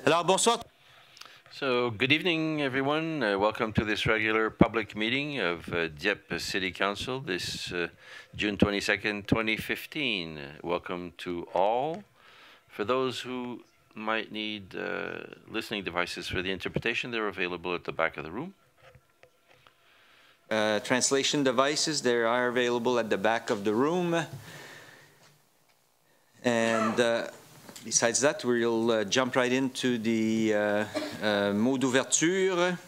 Alors, bonsoir. So, good evening, everyone. Welcome to this regular public meeting of Dieppe City Council this June 22nd, 2015. Welcome to all. For those who might need listening devices for the interpretation, they're available at the back of the room. Translation devices, they are available at the back of the room. And besides that, we'll jump right into the mot d'ouverture.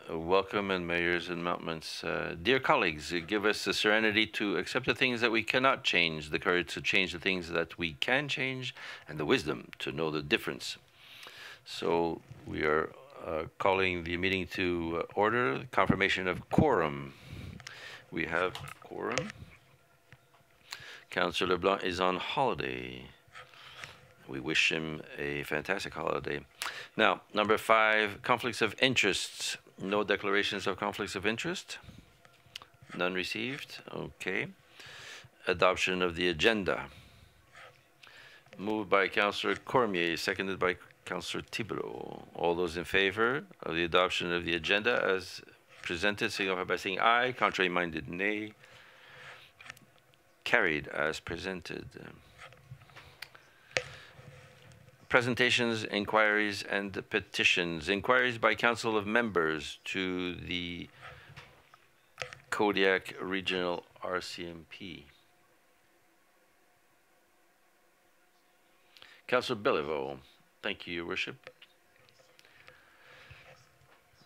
Welcome and mayors and mountains. Dear colleagues, give us the serenity to accept the things that we cannot change, the courage to change the things that we can change, and the wisdom to know the difference. So we are calling the meeting to order, confirmation of quorum. We have quorum. Councillor LeBlanc is on holiday. We wish him a fantastic holiday. Now, number 5, conflicts of interests. No declarations of conflicts of interest? None received? Okay. Adoption of the agenda. Moved by Councillor Cormier, seconded by Councillor Thibodeau. All those in favor of the adoption of the agenda as presented, signify by saying aye. Contrary-minded, nay. Carried as presented. Presentations, inquiries, and petitions. Inquiries by Council of Members to the Kodiak Regional RCMP. Councillor Beliveau. Thank you, Your Worship.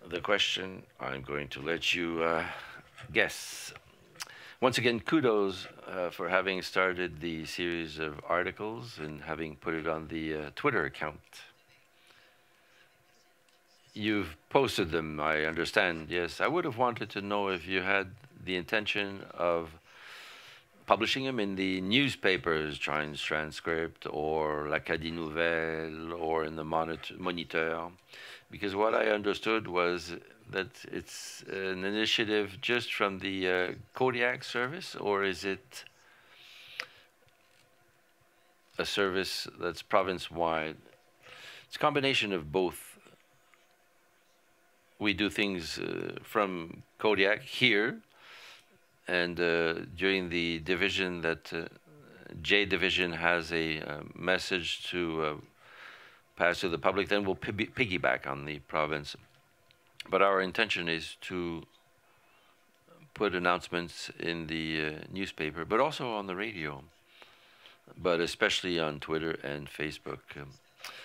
The question, I'm going to let you guess. Once again, kudos for having started the series of articles and having put it on the Twitter account. You've posted them, I understand. Yes, I would have wanted to know if you had the intention of publishing them in the newspapers, Transcript or l'Acadie Nouvelle or in the Moniteur, because what I understood was that it's an initiative just from the Kodiak service, or is it a service that's province-wide? It's a combination of both. We do things from Kodiak here, and during the division that J Division has a message to pass to the public, then we'll piggyback on the province. But our intention is to put announcements in the newspaper, but also on the radio, but especially on Twitter and Facebook.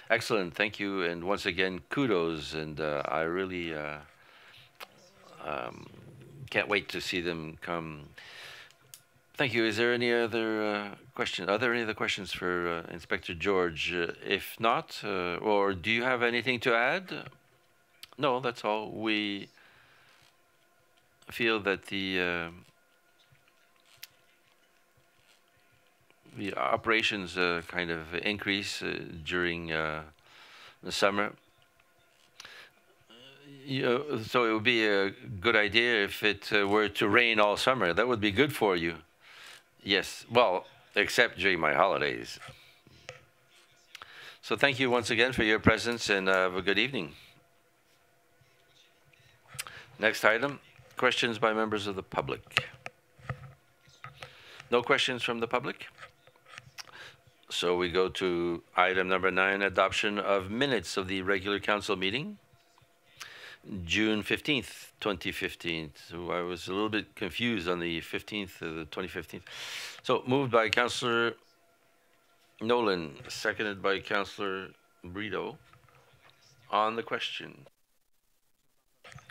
Excellent, thank you, and once again, kudos, and I really can't wait to see them come. Thank you. Is there any other question? Are there any other questions for Inspector George? If not, or do you have anything to add? No, that's all. We feel that the operations kind of increase during the summer. So it would be a good idea if it were to rain all summer. That would be good for you. Yes, well, except during my holidays. So thank you once again for your presence, and have a good evening. Next item, questions by members of the public. No questions from the public? So we go to item number 9, adoption of minutes of the regular council meeting, June 15th, 2015. So I was a little bit confused on the 15th of the 2015. So moved by Councillor Nolan, seconded by Councillor Brito. On the question.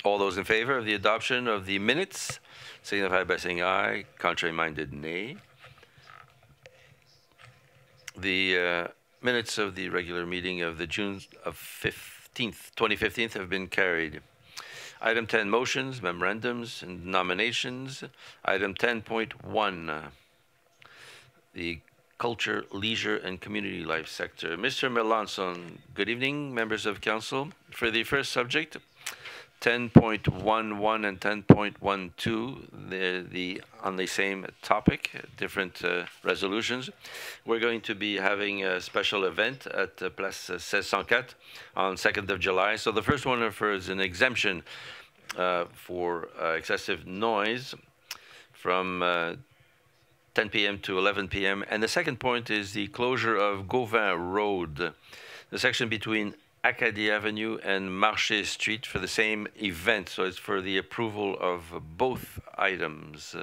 All those in favor of the adoption of the minutes, signify by saying aye. Contrary-minded, nay. The minutes of the regular meeting of the June of 2015 have been carried. Item 10, motions, memorandums, and nominations. Item 10.1, the culture, leisure, and community life sector. Mr. Melanson, good evening, members of council. For the first subject, 10.11 and 10.12, on the same topic, different resolutions. We're going to be having a special event at Place 1604 on 2nd of July. So the first one refers an exemption for excessive noise from 10 p.m. to 11 p.m. And the second point is the closure of Gauvin Road, the section between Acadie Avenue and Marché Street for the same event. So it's for the approval of both items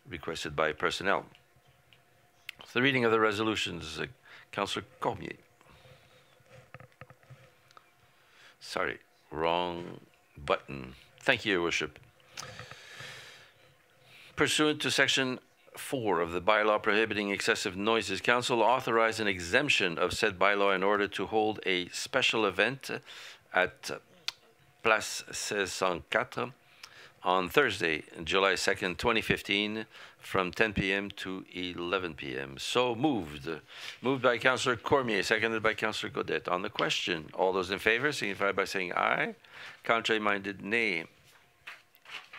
requested by personnel. So the reading of the resolutions, Councillor Cormier. Sorry, wrong button. Thank you, Your Worship. Pursuant to Section 4 of the bylaw prohibiting excessive noises, Council authorized an exemption of said bylaw in order to hold a special event at Place 1604 on Thursday, July 2nd, 2015, from 10 p.m. to 11 p.m. So moved. Moved by Councillor Cormier, seconded by Councillor Godette. On the question, all those in favor signify by saying aye. Contrary-minded, nay.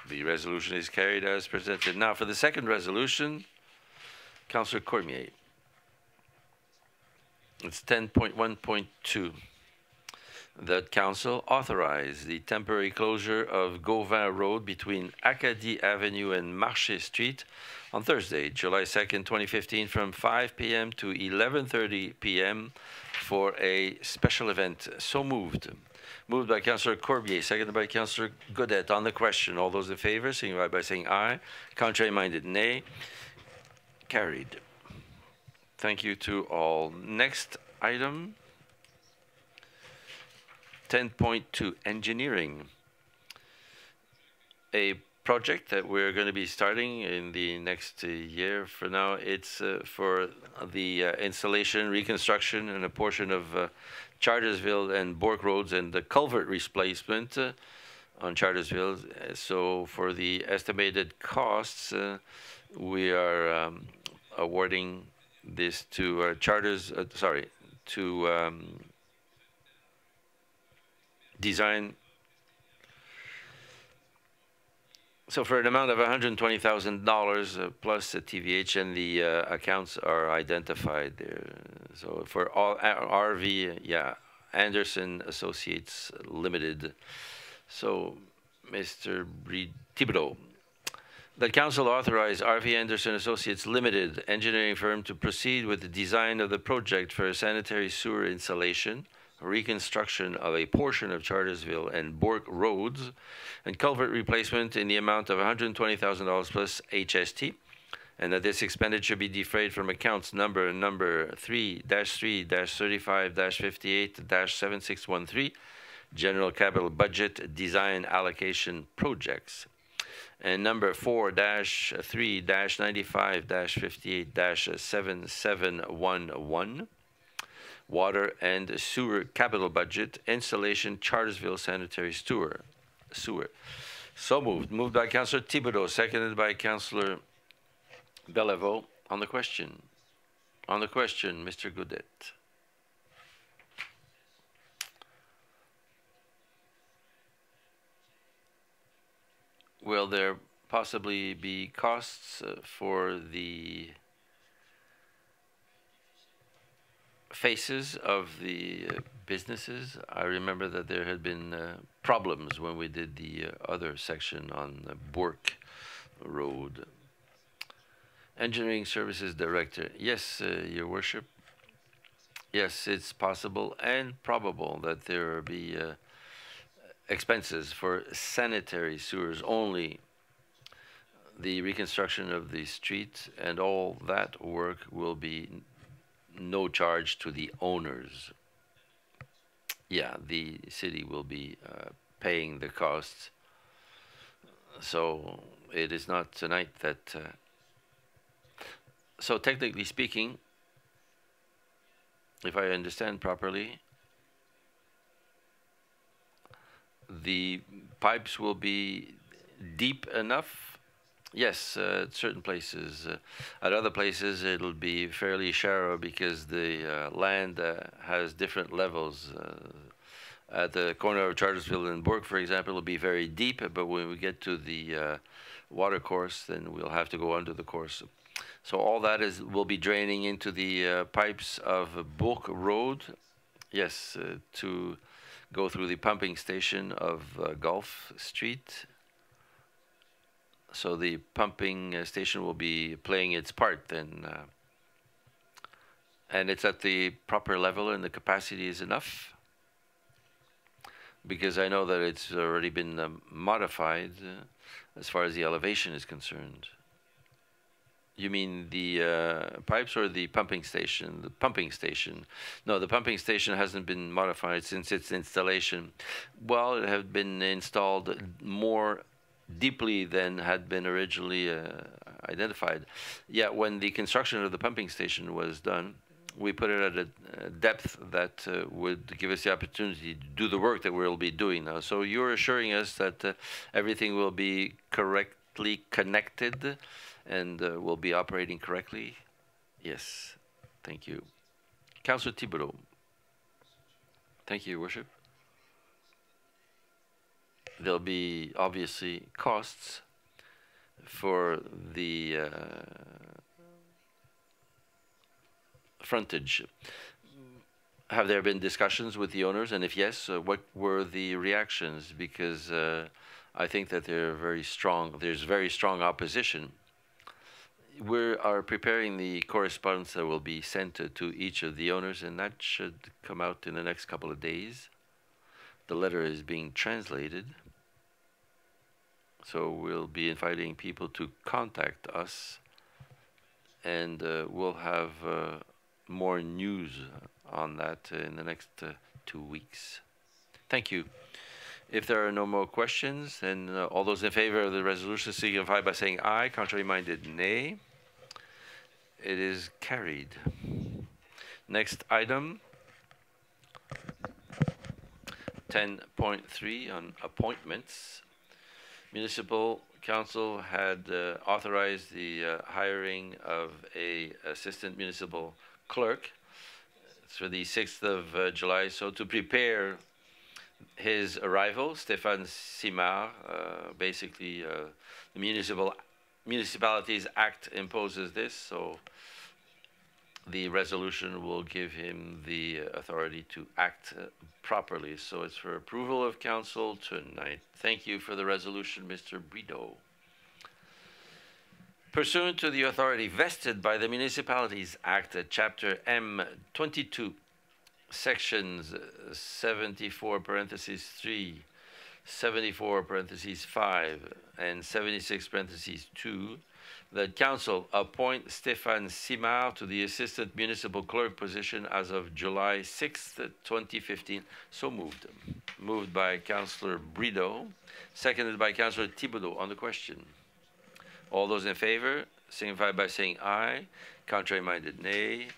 The resolution is carried as presented. Now, for the second resolution, Councillor Cormier. It's 10.1.2. That Council authorize the temporary closure of Gauvin Road between Acadie Avenue and Marché Street on Thursday, July 2nd, 2015, from 5 p.m. to 11:30 p.m. for a special event. So moved. Moved by Councillor Cormier, seconded by Councillor Godette. On the question, all those in favor signify by saying aye. Contrary-minded, nay. Carried. Thank you to all. Next item, 10.2, engineering. A project that we're going to be starting in the next year. For now, it's for the installation, reconstruction, and a portion of Chartersville and Bourke Roads and the culvert replacement on Chartersville. So for the estimated costs, we are awarding this to design. So for an amount of $120,000 plus the TVH, and the accounts are identified there. So for all RV, yeah, Anderson Associates Limited. So Mr. Thibodeau, the Council authorized RV Anderson Associates Limited engineering firm to proceed with the design of the project for a sanitary sewer installation, reconstruction of a portion of Chartersville and Bourke Roads, and culvert replacement in the amount of $120,000 plus HST, and that this expenditure be defrayed from accounts number 3-3-35-58-7613, General Capital Budget Design Allocation Projects, and number 4-3-95-58-7711, Water and Sewer Capital Budget Installation Chartersville Sanitary Sewer. So moved. Moved by Councillor Thibodeau, seconded by Councillor Bellevaux. On the question. On the question, Mr. Godette. Will there possibly be costs for the faces of the businesses? I remember that there had been problems when we did the other section on Bourke Road. Engineering Services Director. Yes, Your Worship. Yes, it's possible and probable that there will be expenses for sanitary sewers only. The reconstruction of the street and all that work will be no charge to the owners. Yeah, the city will be paying the costs. So it is not tonight that... so technically speaking, if I understand properly, the pipes will be deep enough. Yes, at certain places. At other places, it'll be fairly shallow because the land has different levels. at the corner of Chartersville and Bourke, for example, will be very deep, but when we get to the water course, then we'll have to go under the course. So all that will be draining into the pipes of Bourke Road, yes, to go through the pumping station of Gulf Street. So the pumping station will be playing its part then. And it's at the proper level and the capacity is enough? Because I know that it's already been modified as far as the elevation is concerned. You mean the pipes or the pumping station? The pumping station. No, the pumping station hasn't been modified since its installation. Well, it had been installed more deeply than had been originally identified. Yeah, when the construction of the pumping station was done, we put it at a depth that would give us the opportunity to do the work that we'll be doing now. So you're assuring us that everything will be correctly connected and will be operating correctly? Yes. Thank you. Councillor Thibodeau. Thank you, Your Worship. There'll be obviously costs for the frontage. Have there been discussions with the owners? And if yes, what were the reactions? Because I think that they're very strong. There's very strong opposition. We are preparing the correspondence that will be sent to each of the owners, and that should come out in the next couple of days. The letter is being translated. So we'll be inviting people to contact us, and we'll have more news on that in the next 2 weeks. Thank you. If there are no more questions, then all those in favor of the resolution signify by saying aye. Contrary-minded, nay. It is carried. Next item, 10.3 on appointments. Municipal Council had authorized the hiring of a assistant municipal clerk. It's for the 6th of July. So to prepare his arrival, Stéphane Simard, basically the Municipalities Act imposes this, so the resolution will give him the authority to act properly. So it's for approval of council tonight. Thank you for the resolution, Mr. Brideau. Pursuant to the authority vested by the Municipalities Act, Chapter M22, Sections 74 parentheses 3, 74 parentheses 5, and 76 parentheses 2, that Council appoint Stéphane Simard to the Assistant Municipal Clerk position as of July 6th, 2015. So moved. Moved by Councillor Brideau, seconded by Councillor Thibodeau. On the question, all those in favor signify by saying aye. Contrary-minded, nay.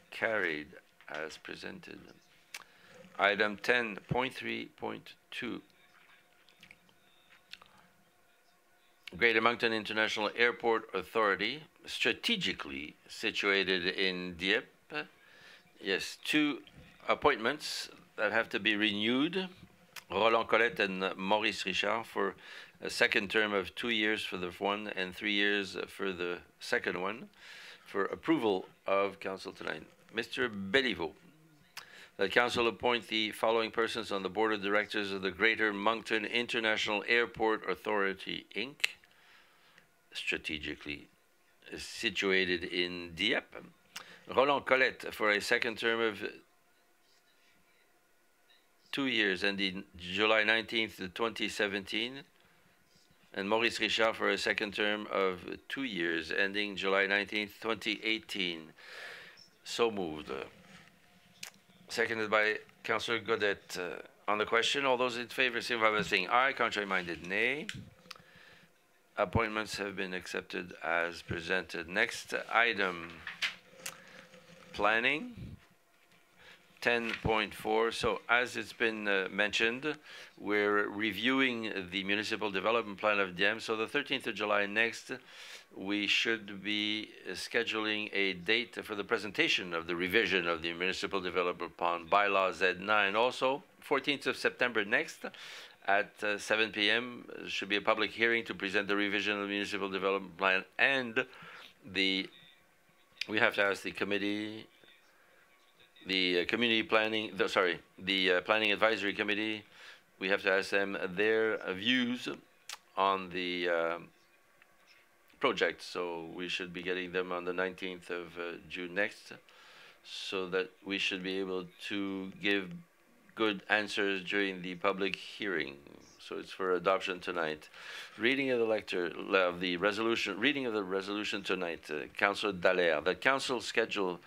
Carried as presented. Item 10.3.2. Greater Moncton International Airport Authority, strategically situated in Dieppe. Yes, 2 appointments that have to be renewed. Roland Colette and Maurice Richard for a second term of 2 years for the one and 3 years for the second one, for approval of council tonight. Mr. Béliveau. That council appoint the following persons on the board of directors of the Greater Moncton International Airport Authority, Inc., strategically situated in Dieppe. Roland Colette for a second term of 2 years ending July 19th, 2017. And Maurice Richard for a second term of 2 years ending July 19th, 2018. So moved. Seconded by Councillor Godet. On the question, all those in favor signify by saying aye. Contrary-minded, nay. Appointments have been accepted as presented. Next item, planning. 10.4. So as it's been mentioned, we're reviewing the municipal development plan of Dieppe. So the 13th of July next, we should be scheduling a date for the presentation of the revision of the municipal development plan bylaw Z9. Also, 14th of September next at 7 p.m. should be a public hearing to present the revision of the municipal development plan, and we have to ask the committee, the community planning, the planning advisory committee, we have to ask them their views on the project. So we should be getting them on the 19th of June next, so that we should be able to give good answers during the public hearing. So it's for adoption tonight. Reading of the resolution tonight. Councillor Dallaire, the council scheduled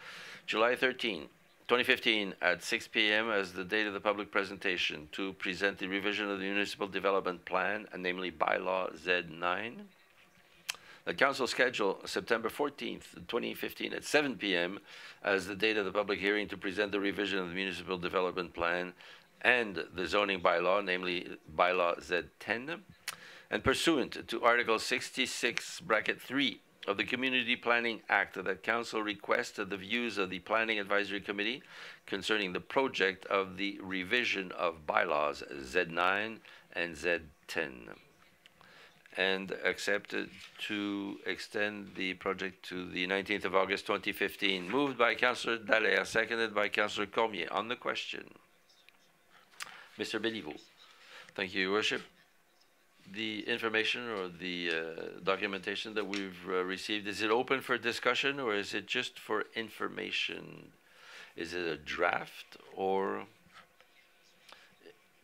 July 13, 2015 at 6 p.m. as the date of the public presentation to present the revision of the municipal development plan, and namely bylaw Z9. The council scheduled September 14th, 2015 at 7 p.m. as the date of the public hearing to present the revision of the municipal development plan and the zoning bylaw, namely bylaw Z10. And pursuant to Article 66(3) of the Community Planning Act, that council requested the views of the Planning Advisory Committee concerning the project of the revision of bylaws Z9 and Z10, and accepted to extend the project to the 19th of August 2015. Moved by Councillor Dallaire, seconded by Councillor Cormier. On the question, Mr. Béliveau. Thank you, Your Worship. The information or the documentation that we've received, is it open for discussion or is it just for information? Is it a draft or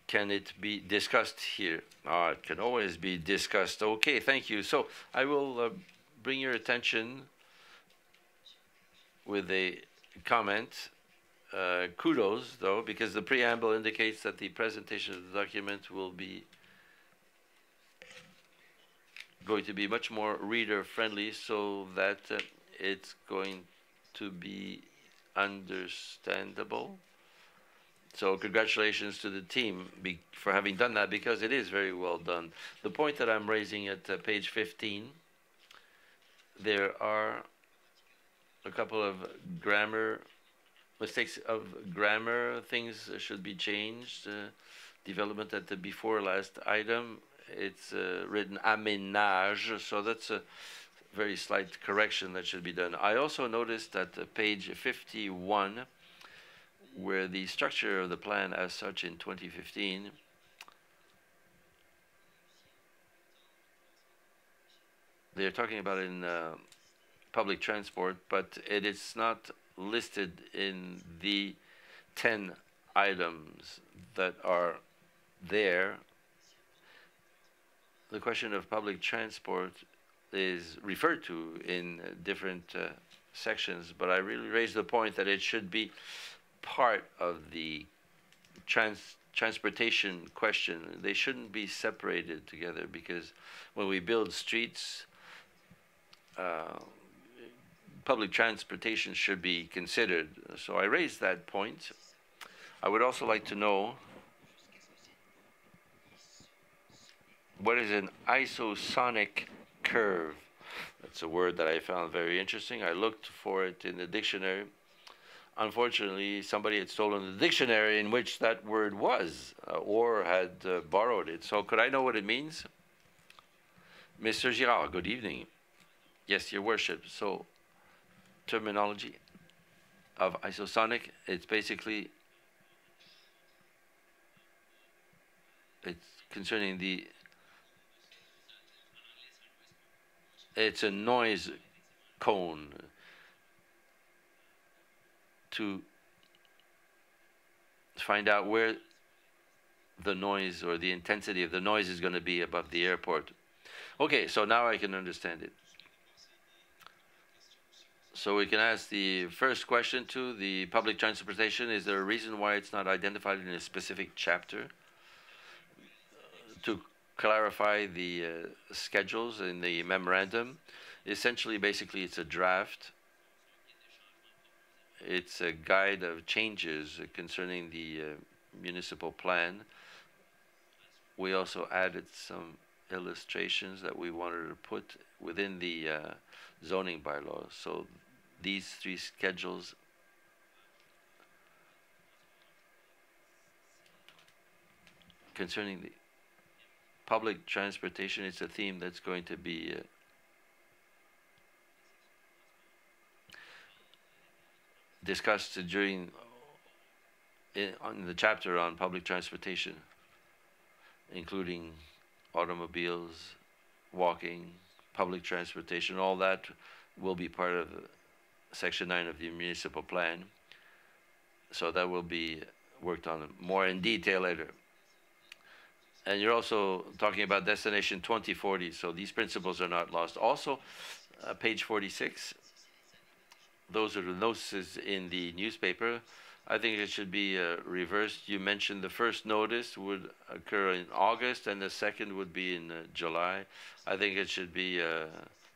can it be discussed here? It can always be discussed. Okay, thank you. So I will bring your attention with a comment. Kudos, though, because the preamble indicates that the presentation of the document will be going to be much more reader-friendly, so that it's going to be understandable. So congratulations to the team for having done that, because it is very well done. The point that I'm raising at page 15, there are a couple of mistakes of grammar. Things should be changed. Development at the before last item, it's written aménage, so that's a very slight correction that should be done. I also noticed that page 51, where the structure of the plan as such in 2015 they're talking about in public transport, but it is not listed in the 10 items that are there. The question of public transport is referred to in different sections, but I really raised the point that it should be part of the transportation question. They shouldn't be separated together, because when we build streets, public transportation should be considered. So I raised that point. I would also like to know what is an isosonic curve. That's a word that I found very interesting. I looked for it in the dictionary. Unfortunately, somebody had stolen the dictionary in which that word was, or had borrowed it. So could I know what it means? Mr. Girard, good evening. Yes, Your Worship. So terminology of isosonic, it's basically, it's concerning the, it's a noise cone to find out where the noise or the intensity of the noise is going to be above the airport. Okay, so now I can understand it. So we can ask the first question to the public transportation. Is there a reason why it's not identified in a specific chapter? To clarify the schedules in the memorandum. Essentially, basically, it's a draft. It's a guide of changes concerning the municipal plan. We also added some illustrations that we wanted to put within the zoning bylaws. So these three schedules concerning the public transportation, it's a theme that's going to be discussed during on the chapter on public transportation, including automobiles, walking, public transportation. All that will be part of Section 9 of the municipal plan. So that will be worked on more in detail later. And you're also talking about Destination 2040, so these principles are not lost. Also, page 46, those are the notices in the newspaper. I think it should be reversed. You mentioned the first notice would occur in August and the second would be in July. I think it should be,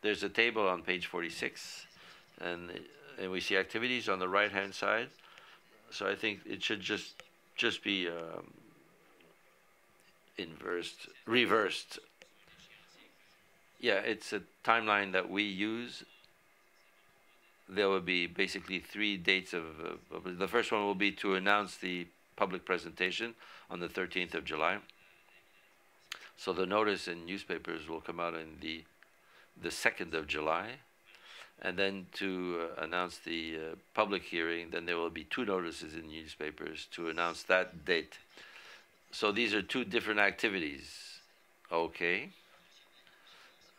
there's a table on page 46 and we see activities on the right-hand side. So I think it should just be reversed. Yeah, it's a timeline that we use. There will be basically 3 dates of the first one will be to announce the public presentation on the 13th of July. So the notice in newspapers will come out in the 2nd of July. And then to announce the public hearing, then there will be 2 notices in newspapers to announce that date. So these are 2 different activities. Okay.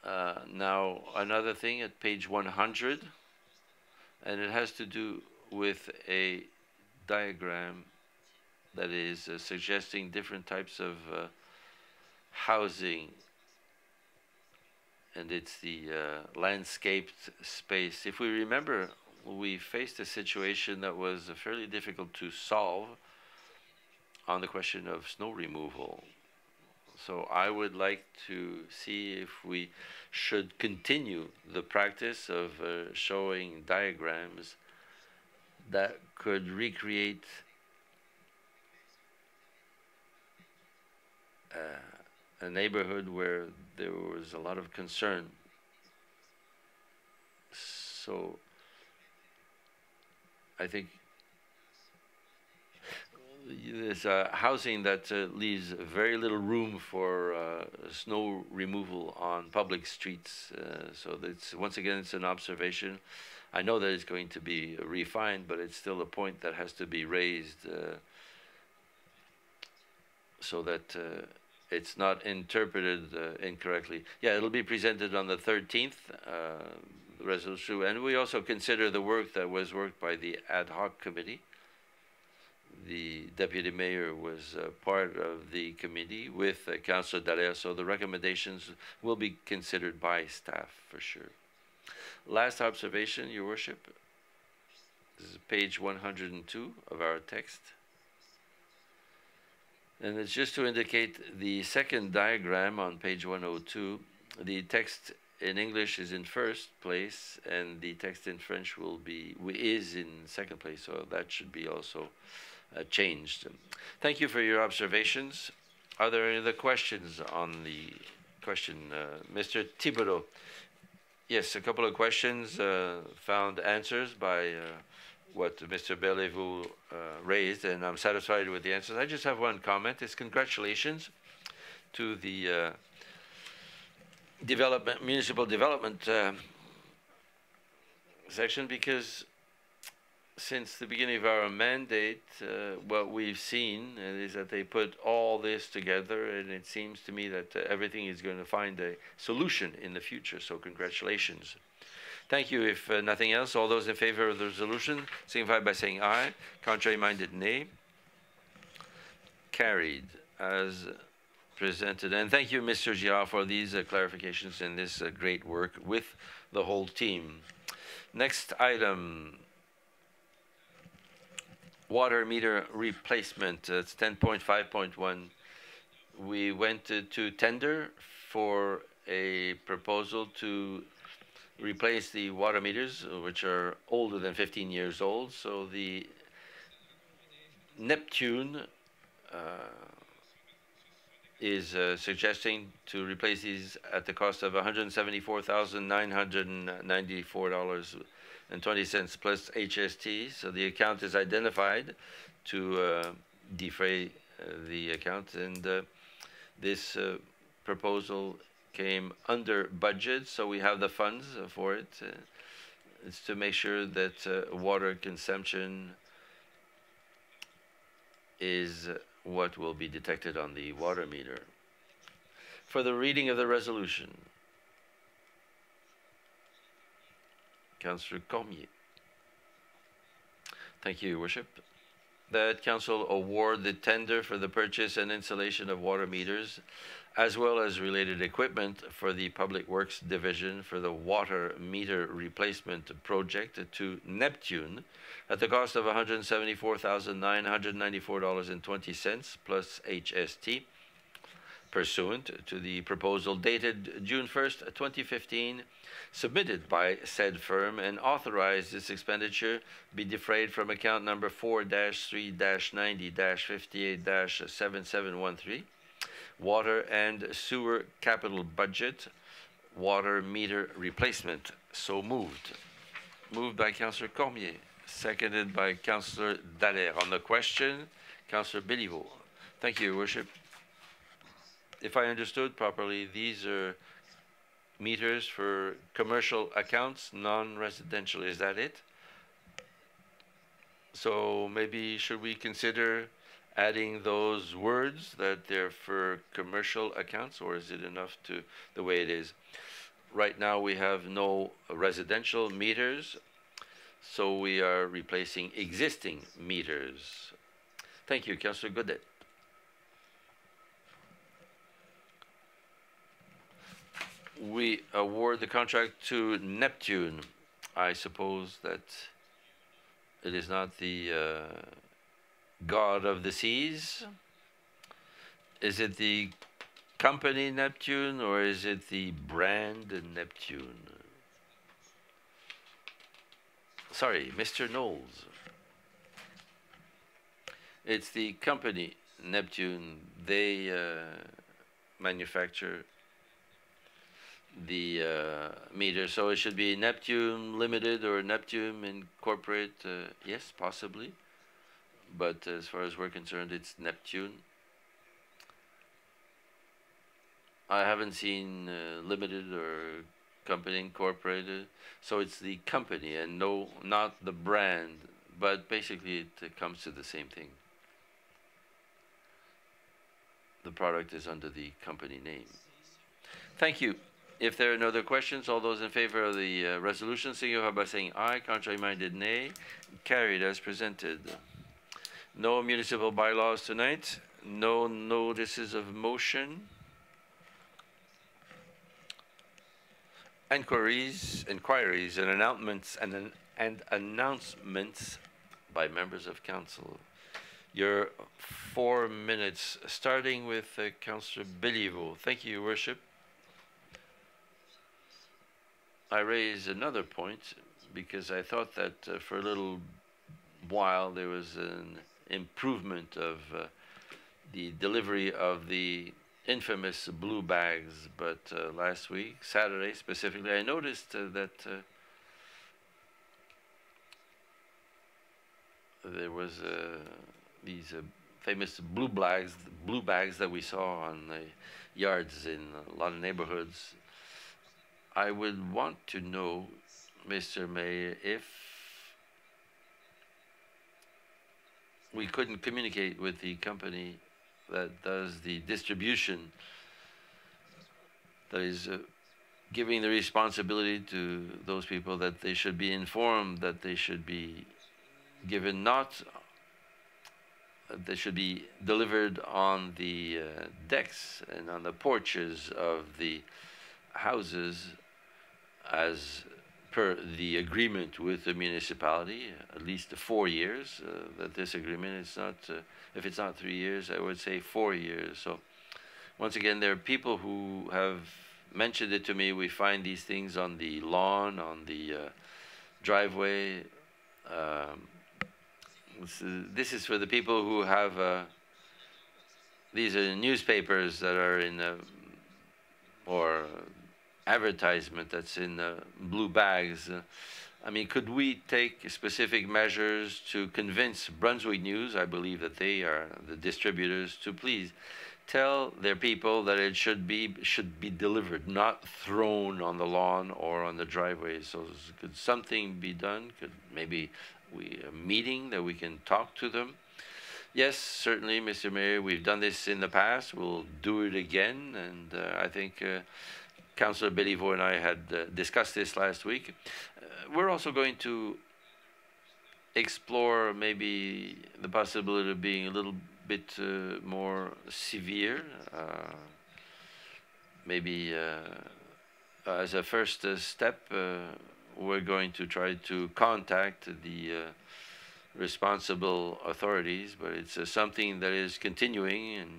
Now another thing at page 100, and it has to do with a diagram that is suggesting different types of housing, and it's the landscaped space. If we remember, we faced a situation that was fairly difficult to solve on the question of snow removal. So I would like to see if we should continue the practice of showing diagrams that could recreate a neighborhood where there was a lot of concern. So I think there's housing that leaves very little room for snow removal on public streets. So that's, once again, it's an observation. I know that it's going to be refined, but it's still a point that has to be raised so that it's not interpreted incorrectly. Yeah, it'll be presented on the 13th, resolution. And we also consider the work that was worked by the ad hoc committee. The deputy mayor was part of the committee with Councillor Dallaire, so the recommendations will be considered by staff for sure. Last observation, Your Worship. This is page 102 of our text. And it's just to indicate the second diagram on page 102. The text in English is in first place, and the text in French is in second place, so that should be also changed. Thank you for your observations. Are there any other questions on the question? Mr. Thibodeau. Yes, a couple of questions found answers by what Mr. Bellevue raised, and I'm satisfied with the answers. I just have one comment. It's congratulations to the municipal development section, because since the beginning of our mandate, what we've seen is that they put all this together, and it seems to me that everything is going to find a solution in the future. So congratulations. Thank you. If nothing else, all those in favor of the resolution signify by saying aye. Contrary-minded, nay. Carried as presented. And thank you, Mr. Girard, for these clarifications and this great work with the whole team. Next item. Water meter replacement. It's 10.5.1. We went to tender for a proposal to replace the water meters, which are older than 15 years old. So the Neptune is suggesting to replace these at the cost of $174,994.20 plus HST. So the account is identified to defray the account, and this proposal came under budget, so we have the funds for it. It's to make sure that water consumption is what will be detected on the water meter. For the reading of the resolution, Councillor Cormier. Thank you, Your Worship. That Council award the tender for the purchase and installation of water meters, as well as related equipment for the Public Works Division for the water meter replacement project to Neptune at the cost of $174,994.20 plus HST, pursuant to the proposal dated June 1st, 2015, submitted by said firm, and authorize this expenditure be defrayed from account number 4-3-90-58-7713, Water and Sewer Capital Budget, Water Meter Replacement. So moved. Moved by Councillor Cormier, seconded by Councillor Dallaire. On the question, Councillor Béliveau. Thank you, Your Worship. If I understood properly, these are meters for commercial accounts, non-residential. Is that it? So maybe should we consider adding those words that they're for commercial accounts, or is it enough to the way it is? Right now we have no residential meters, so we are replacing existing meters. Thank you, Councillor Godet. We award the contract to Neptune. I suppose that it is not the god of the seas. Is it the company Neptune, or is it the brand Neptune? Sorry, Mr. Knowles. It's the company Neptune. They manufacture the meter, so it should be Neptune Limited or Neptune Incorporate. Yes, possibly, but as far as we're concerned, it's Neptune. I haven't seen Limited or Company Incorporated, so it's the company and no, not the brand, but basically it comes to the same thing. The product is under the company name. Thank you. If there are no other questions, all those in favor of the resolution signify by saying aye. Contrary-minded, nay. Carried as presented. No municipal bylaws tonight. No notices of motion. Inquiries and announcements by members of council. Your 4 minutes, starting with Councillor Béliveau. Thank you, Your Worship. I raise another point because I thought that for a little while there was an improvement of the delivery of the infamous blue bags, but last week, Saturday specifically, I noticed that there was these famous blue bags that we saw on the yards in a lot of neighborhoods. I would want to know, Mr. Mayor, if we couldn't communicate with the company that does the distribution, that is giving the responsibility to those people, that they should be informed, that they should be given they should be delivered on the decks and on the porches of the houses as per the agreement with the municipality, at least 4 years, that this agreement is not, if it's not 3 years, I would say 4 years. So once again, there are people who have mentioned it to me. We find these things on the lawn, on the driveway. Um, this is for the people who have these are newspapers that are in or advertisement that's in blue bags. I mean, could we take specific measures to convince Brunswick News, I believe that they are the distributors, to please tell their people that it should be delivered, not thrown on the lawn or on the driveway? So could something be done? Could maybe a meeting that we can talk to them? Yes, certainly, Mr. Mayor. We've done this in the past. We'll do it again, and I think Councillor Béliveau and I had discussed this last week. We're also going to explore maybe the possibility of being a little bit more severe, maybe as a first step, we're going to try to contact the responsible authorities, but it's something that is continuing, and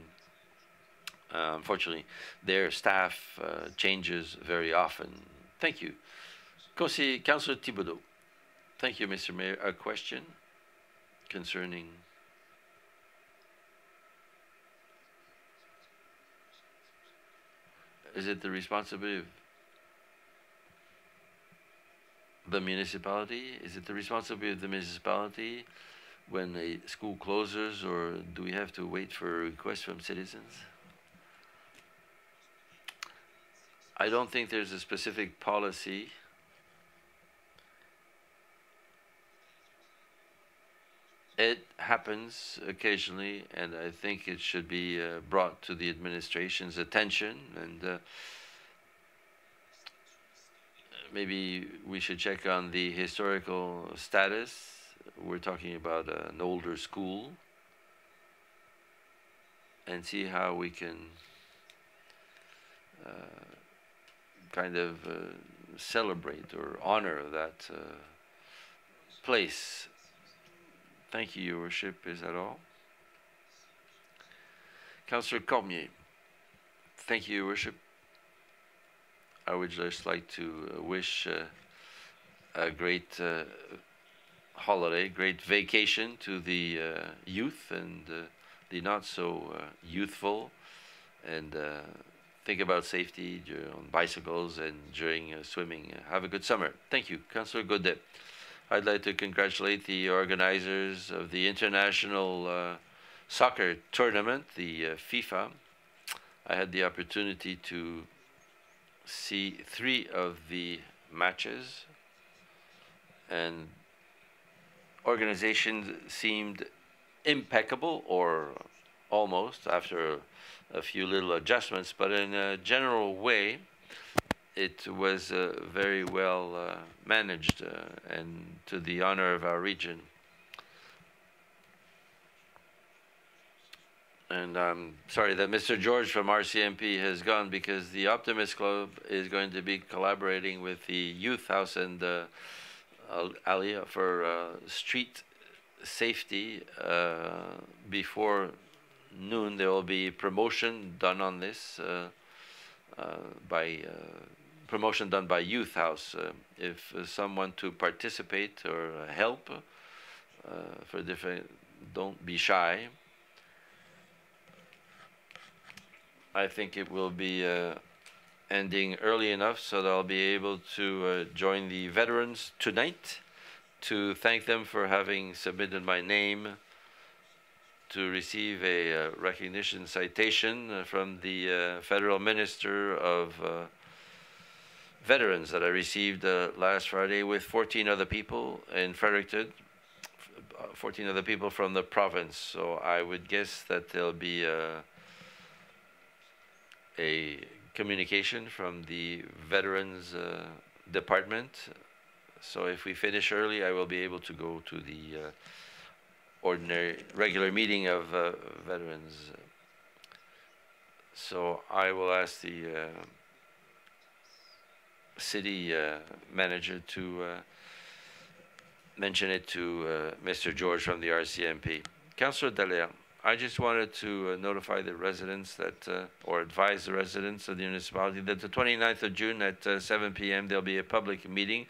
unfortunately their staff changes very often. Thank you. Councillor Thibodeau. Thank you, Mr. Mayor. A question concerning is it the responsibility of the municipality? Is it the responsibility of the municipality when a school closes, or do we have to wait for a request from citizens? I don't think there's a specific policy. It happens occasionally, and I think it should be brought to the administration's attention, and maybe we should check on the historical status. We're talking about an older school, and see how we can kind of celebrate or honor that place. Thank you, Your Worship. Is that all? Councillor Cormier. Thank you, Your Worship. I would just like to wish a great holiday, great vacation to the youth and the not so youthful, and think about safety on bicycles and during swimming. Have a good summer. Thank you. Councillor Godet. I'd like to congratulate the organizers of the international soccer tournament, the FIFA. I had the opportunity to see 3 of the matches, and organization seemed impeccable, or almost, after a few little adjustments, but in a general way it was very well managed, and to the honor of our region. And I'm sorry that Mr. George from RCMP has gone, because the Optimist Club is going to be collaborating with the Youth House and Alia for street safety. Before noon there will be promotion done on this promotion done by Youth House. If someone to participate or help for different, don't be shy. I think it will be ending early enough so that I'll be able to join the veterans tonight to thank them for having submitted my name to receive a recognition citation from the Federal Minister of Veterans that I received last Friday, with 14 other people in Fredericton, 14 other people from the province. So I would guess that there'll be a communication from the Veterans Department. So if we finish early, I will be able to go to the regular meeting of veterans. So I will ask the city manager to mention it to Mr. George from the RCMP. Councillor Dallaire. I just wanted to notify the residents that, or advise the residents of the municipality that the 29th of June at 7 p.m. there'll be a public meeting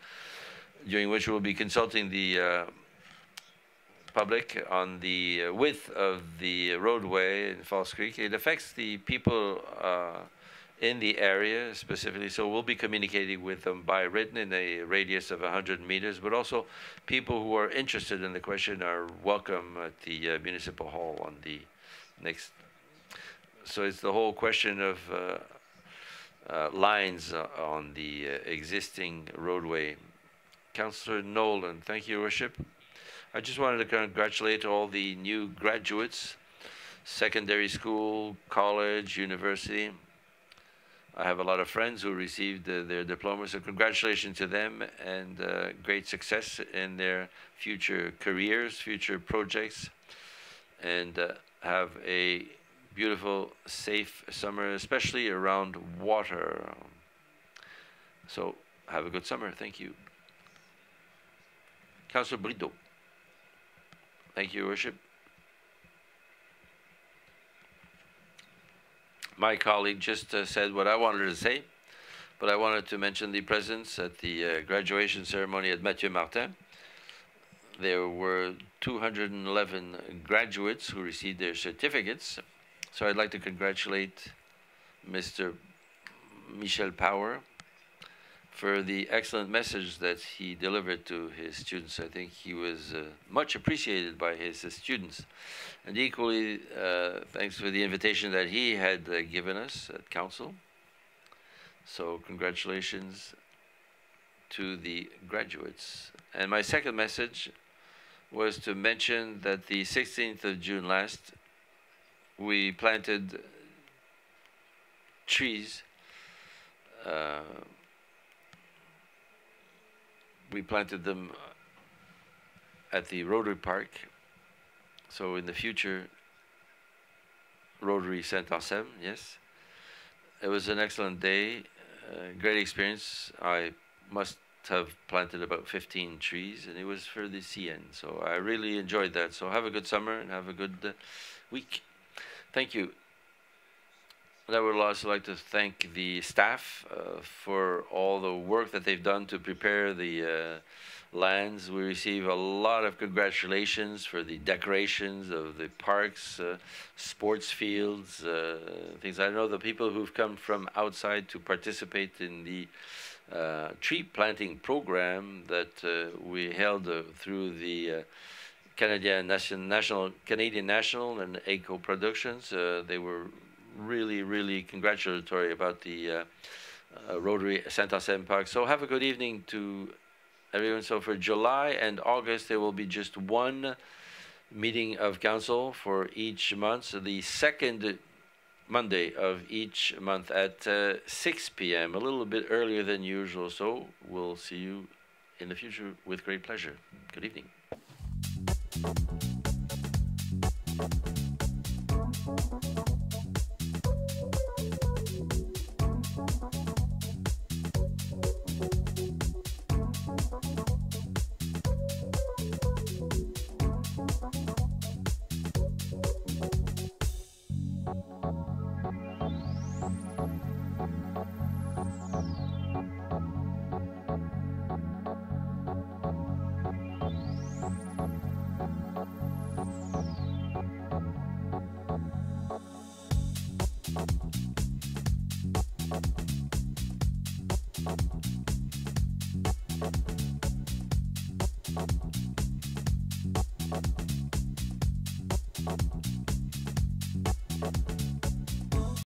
during which we'll be consulting the public on the width of the roadway in Falls Creek. It affects the people in the area specifically, so we'll be communicating with them by written in a radius of 100 meters, but also people who are interested in the question are welcome at the Municipal Hall on the next. So it's the whole question of lines on the existing roadway. Councillor Nolan, thank you, Your Worship. I just wanted to congratulate all the new graduates, secondary school, college, university. I have a lot of friends who received their diplomas, so congratulations to them, and great success in their future careers, future projects, and have a beautiful, safe summer, especially around water. So have a good summer. Thank you. Councillor Brito. Thank you, Your Worship. My colleague just said what I wanted to say, but I wanted to mention the presence at the graduation ceremony at Mathieu Martin. There were 211 graduates who received their certificates. So I'd like to congratulate Mr. Michel Power for the excellent message that he delivered to his students. I think he was much appreciated by his students. And equally, thanks for the invitation that he had given us at Council. So congratulations to the graduates. And my second message was to mention that the 16th of June last, we planted trees. We planted them at the Rotary Park. So in the future, Rotary Saint-Anselme, yes. It was an excellent day, great experience. I must have planted about 15 trees, and it was for the CN. So I really enjoyed that. So have a good summer and have a good week. Thank you. And I would also like to thank the staff for all the work that they've done to prepare the lands. We receive a lot of congratulations for the decorations of the parks, sports fields, things. I know the people who've come from outside to participate in the tree planting program that we held through the Canadian National and Eco Productions. They were really congratulatory about the Rotary Saint-Anselme Park. So have a good evening to everyone. So for July and August, there will be just one meeting of council for each month. So the second Monday of each month at 6 p.m., a little bit earlier than usual. So we'll see you in the future with great pleasure. Good evening.